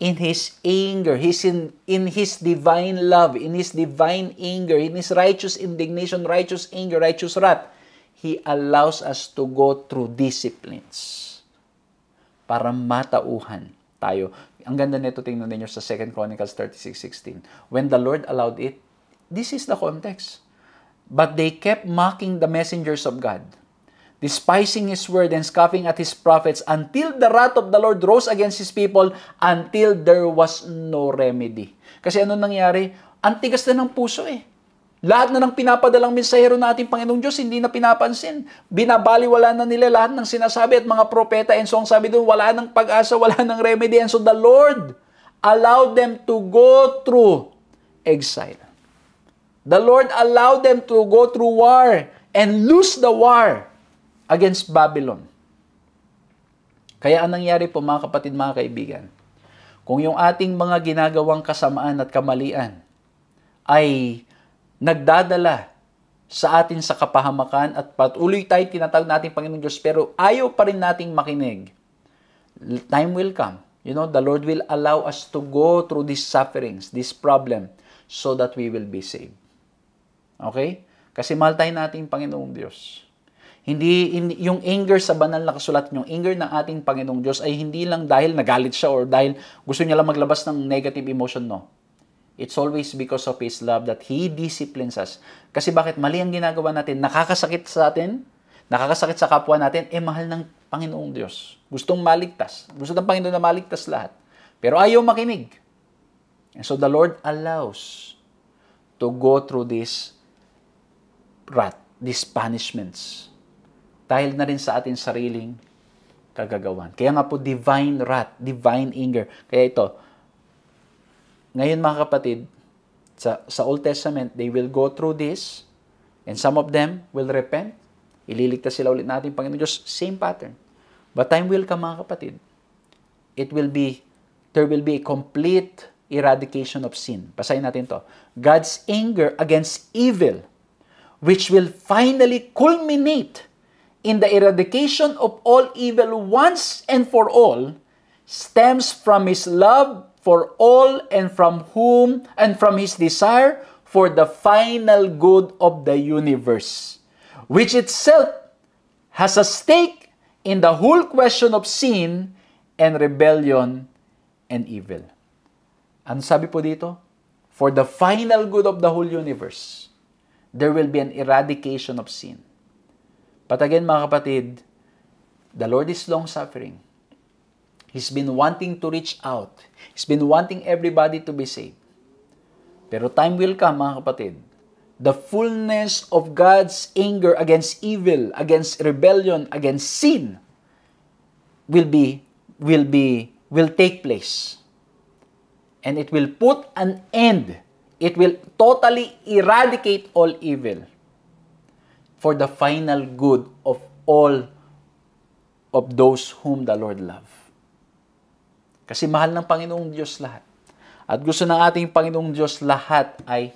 S1: in His anger, in His divine love, in His divine anger, in His righteous indignation, righteous anger, righteous wrath, He allows us to go through disciplines para matauhan tayo. Ang ganda nito, tingnan niyo sa 2 Chronicles 36:16. When the Lord allowed it, this is the context. But they kept mocking the messengers of God, despising His word and scoffing at His prophets until the wrath of the Lord rose against His people until there was no remedy. Kasi ano nangyari? Ang tigas na ng puso eh. Lahat na ng pinapadalang mensahero na ating Panginoong Diyos, hindi na pinapansin. Binabaliwala na nila lahat ng sinasabi at mga propeta. And so ang sabi doon, wala ng pag-asa, wala ng remedy. And so the Lord allowed them to go through exile. The Lord allowed them to go through war and lose the war against Babylon. Kaya anong nangyari po mga kapatid, mga kaibigan? Kung yung ating mga ginagawang kasamaan at kamalian ay nagdadala sa atin sa kapahamakan at patuloy tayo tinatawag natin Panginoong Diyos pero ayaw pa rin nating makinig, time will come. The Lord will allow us to go through these sufferings, this problem, so that we will be saved. Okay? Kasi mahal tayo nating Panginoong Diyos. Hindi yung anger sa banal na kasulatan, yung anger ng ating Panginoong Diyos ay hindi lang dahil nagalit siya or dahil gusto niya lang maglabas ng negative emotion, no. It's always because of His love that He disciplines us. Kasi bakit? Mali ang ginagawa natin. Nakakasakit sa atin, nakakasakit sa kapwa natin, mahal ng Panginoong Diyos. Gustong maligtas. Gusto ng Panginoon na maligtas lahat. Pero ayaw makinig. And so the Lord allows to go through this wrath, these punishments. Dahil na rin sa ating sariling kagagawan. Kaya nga po, divine wrath, divine anger. Kaya ito, ngayon mga kapatid, sa Old Testament, they will go through this, and some of them will repent. Ililigtas sila ulit natin, Panginoon Diyos, same pattern. But time will come mga kapatid. There will be a complete eradication of sin. Basahin natin to. God's anger against evil, which will finally culminate in the eradication of all evil once and for all, stems from His love for all and from His desire for the final good of the universe, which itself has a stake in the whole question of sin and rebellion and evil. Ano sabi po dito? For the final good of the whole universe, there will be an eradication of sin. But again, mga kapatid, the Lord is long-suffering. He's been wanting to reach out. He's been wanting everybody to be saved. Pero time will come, mga kapatid. The fullness of God's anger against evil, against rebellion, against sin will take place. And it will put an end. It will totally eradicate all evil for the final good of all of those whom the Lord loves. Kasi mahal ng Panginoong Diyos lahat. At gusto ng ating Panginoong Diyos lahat ay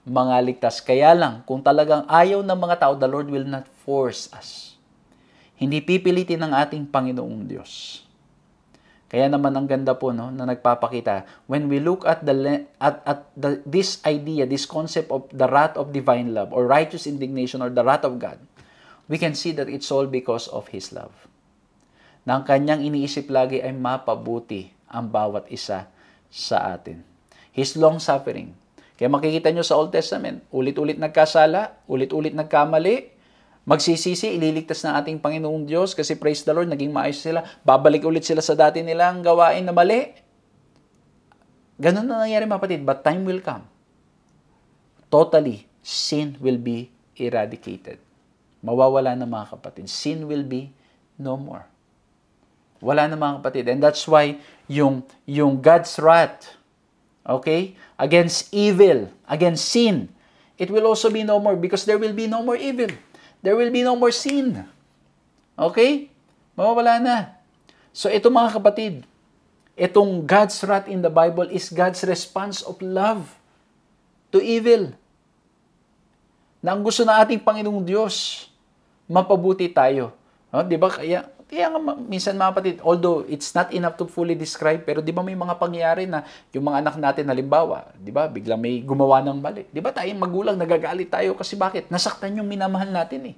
S1: mga ligtas. Kaya lang, kung talagang ayaw ng mga tao, the Lord will not force us. Hindi pipilitin ng ating Panginoong Diyos. Kaya naman ang ganda po na nagpapakita, when we look at this idea, this concept of the wrath of divine love or righteous indignation or the wrath of God, we can see that it's all because of His love. Na ang kanyang iniisip lagi ay mapabuti ang bawat isa sa atin. His long-suffering. Kaya makikita nyo sa Old Testament, ulit-ulit nagkasala, ulit-ulit nagkamali, magsisisi, ililigtas ng ating Panginoong Diyos kasi praise the Lord, naging maayos sila, babalik ulit sila sa dati nilang gawain na mali. Ganun na nangyari mga kapatid, but time will come. Totally, sin will be eradicated. Mawawala na mga kapatid. Sin will be no more. Wala na mga kapatid. And that's why yung God's wrath, okay, against evil, against sin, it will also be no more because there will be no more evil. There will be no more sin. Okay? Mawawala na. So ito mga kapatid, itong God's wrath in the Bible is God's response of love to evil. Na ang gusto na ating Panginoong Diyos, mapabuti tayo. No? Di ba? Kaya nga minsan mga kapatid, although it's not enough to fully describe, pero di ba may mga pangyayari na yung mga anak natin, halimbawa, di ba, biglang may gumawa ng mali. Di ba tayong magulang, nagagalit tayo kasi bakit? Nasaktan yung minamahal natin eh.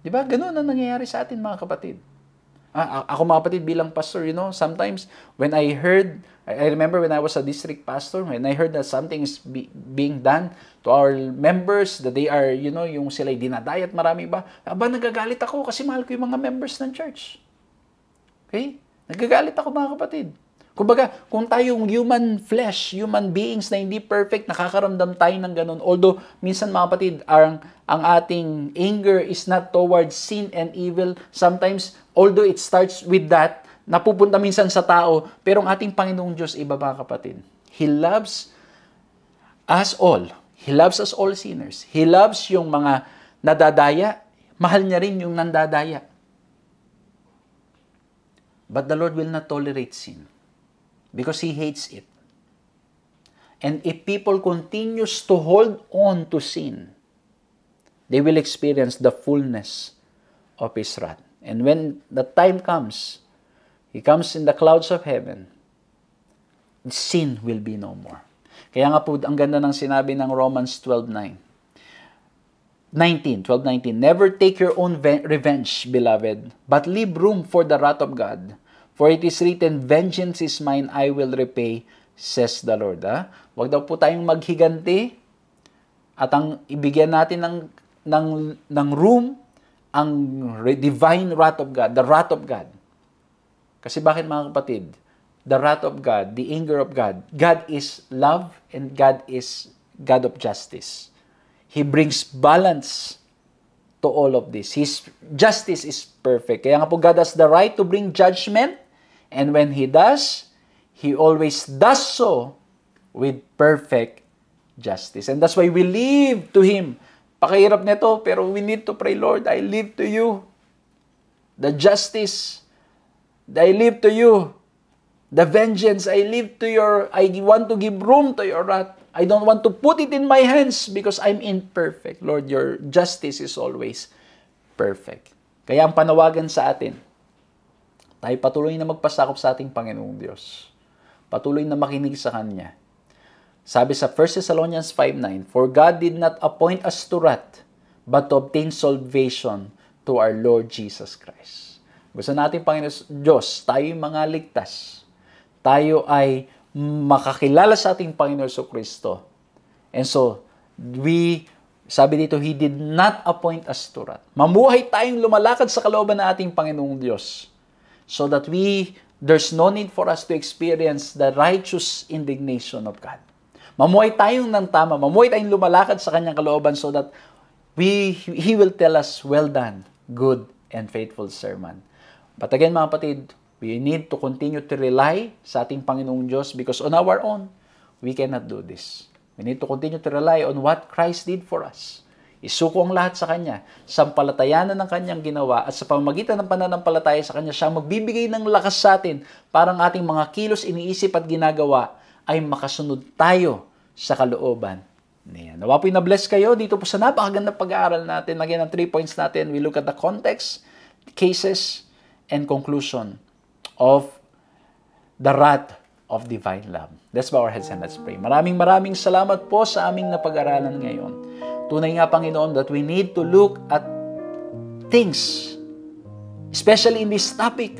S1: Di ba? Ganun ang nangyayari sa atin mga kapatid. Ako mga kapatid bilang pastor, sometimes when I remember when I was a district pastor, when I heard that something is being done to our members, that they are, yung sila'y dinadayat marami ba, nagagalit ako kasi mahal ko yung mga members ng church. Okay? Nagagalit ako mga kapatid. Kumbaga, kung tayong human flesh, human beings na hindi perfect, nakakaramdam tayo ng ganun. Although, minsan mga kapatid, ang ating anger is not towards sin and evil. Sometimes, although it starts with that, napupunta minsan sa tao, pero ang ating Panginoong Diyos, iba mga kapatid. He loves us all. He loves us all sinners. He loves yung mga nadadaya. Mahal niya rin yung nandadaya. But the Lord will not tolerate sin. Because He hates it. And if people continues to hold on to sin, they will experience the fullness of His wrath. And when the time comes, He comes in the clouds of heaven, sin will be no more. Kaya nga po, ang ganda ng sinabi ng Romans 12:19. Never take your own revenge, beloved, but leave room for the wrath of God. For it is written, vengeance is mine, I will repay, says the Lord. Huwag daw po tayong maghiganti at ang ibigyan natin ng room ang divine wrath of God, the wrath of God. Kasi bakit mga kapatid? The wrath of God, the anger of God. God is love and God is God of justice. He brings balance to all of this. His justice is perfect. Kaya nga po God has the right to bring judgment. And when He does, He always does so with perfect justice. And that's why we live to Him. Pakahirap nito, pero we need to pray, Lord, I live to You. The justice, I live to You. The vengeance, I live to I want to give room to Your wrath. I don't want to put it in my hands because I'm imperfect. Lord, Your justice is always perfect. Kaya ang panawagan sa atin, tayo patuloy na magpasakop sa ating Panginoong Diyos. Patuloy na makinig sa Kanya. Sabi sa 1 Thessalonians 5:9, For God did not appoint us to wrath, but to obtain salvation to our Lord Jesus Christ. Gusto natin, Panginoon Diyos, tayo mga ligtas. Tayo ay makakilala sa ating Panginoon Kristo. And so, sabi dito, He did not appoint us to wrath. Mamuhay tayong lumalakad sa kalooban ng ating Panginoong Diyos. So that there's no need for us to experience the righteous indignation of God. Mamuhay tayong ng tama, mamuhay tayong lumalakad sa Kanyang kalooban so that He will tell us, well done, good and faithful servant. But again mga kapatid, we need to continue to rely sa ating Panginoong Diyos because on our own, we cannot do this. We need to continue to rely on what Christ did for us. Isuko ang lahat sa Kanya, sampalatayanan ng Kanyang ginawa at sa pamamagitan ng pananampalataya sa Kanya, siya magbibigay ng lakas sa atin para ang ating mga kilos, iniisip at ginagawa ay makasunod tayo sa kalooban niya. Nawa po'y na-bless kayo dito po sa napakagandang pag-aaral natin. Again, ang 3 points natin, we look at the context, cases, and conclusion of the wrath of divine love. Let's bow our heads and let's pray. Maraming salamat po sa aming napag-aralan ngayon. Tunay nga, Panginoon, that we need to look at things, especially in this topic.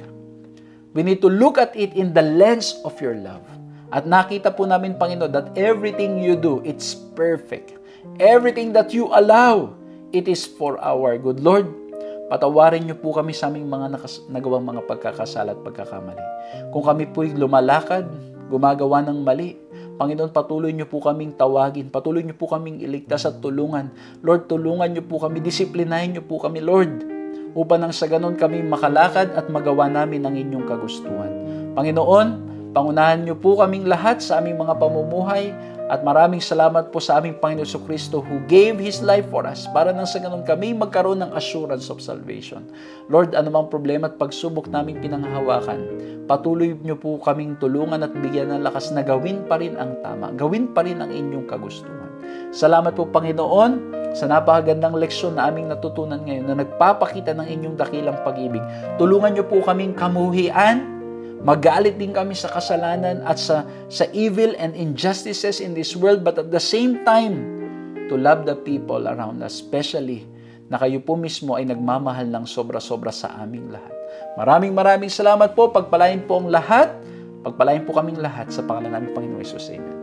S1: We need to look at it in the lens of Your love. At nakita po namin, Panginoon, that everything You do, it's perfect. Everything that You allow, it is for our good. Lord, patawarin Niyo po kami sa aming mga nagawang mga pagkakasala at pagkakamali. Kung kami po'y lumalakad, gumagawa ng mali, Panginoon, patuloy Niyo po kaming tawagin, patuloy Niyo po kaming iligtas at tulungan. Lord, tulungan Niyo po kami, disiplinahin Niyo po kami, Lord, upang nang sa ganon kami makalakad at magawa namin ang Inyong kagustuhan. Panginoon, pangunahan Niyo po kaming lahat sa aming mga pamumuhay at maraming salamat po sa aming Panginoon Kristo who gave His life for us para nang sa ganon kami magkaroon ng assurance of salvation. Lord, anumang problema at pagsubok naming pinanghahawakan, patuloy Niyo po kaming tulungan at bigyan ng lakas na gawin pa rin ang tama, gawin pa rin ang Inyong kagustuhan. Salamat po, Panginoon, sa napakagandang leksyon na aming natutunan ngayon na nagpapakita ng inyong dakilang pag-ibig. Tulungan niyo po kaming kamuhian, magalit din kami sa kasalanan at sa evil and injustices in this world, but at the same time, to love the people around us, especially na kayo po mismo ay nagmamahal ng sobra-sobra sa aming lahat. Maraming salamat po. Pagpalain po ang lahat. Pagpalain po kaming lahat sa pangalan namin Panginoong Hesus. Amen.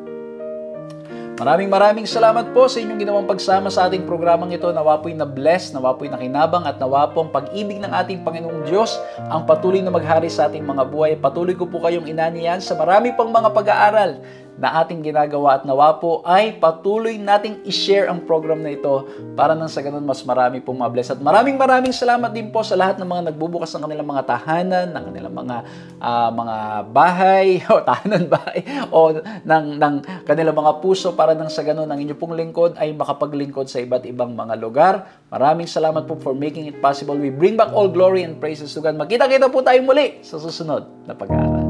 S1: Maraming salamat po sa inyong ginawang pagsama sa ating programang ito. Nawa po'y na-bless, nawa po'y nakinabang, at nawa po ang pag-ibig ng ating Panginoong Diyos ang patuloy na maghari sa ating mga buhay. Patuloy ko po kayong inaniyan sa marami pang mga pag-aaral na ating ginagawa, at nawa po ay patuloy nating i-share ang program na ito para nang sa ganun mas marami pong mabless. At maraming salamat din po sa lahat ng mga nagbubukas ng kanilang mga tahanan, ng kanilang mga bahay o tahanan bahay o ng kanilang mga puso para nang sa ganun ang inyo pong lingkod ay makapaglingkod sa iba't ibang mga lugar. Maraming salamat po for making it possible. We bring back all glory and praises to God. Magkita-kita po tayo muli sa susunod na pag-aaral.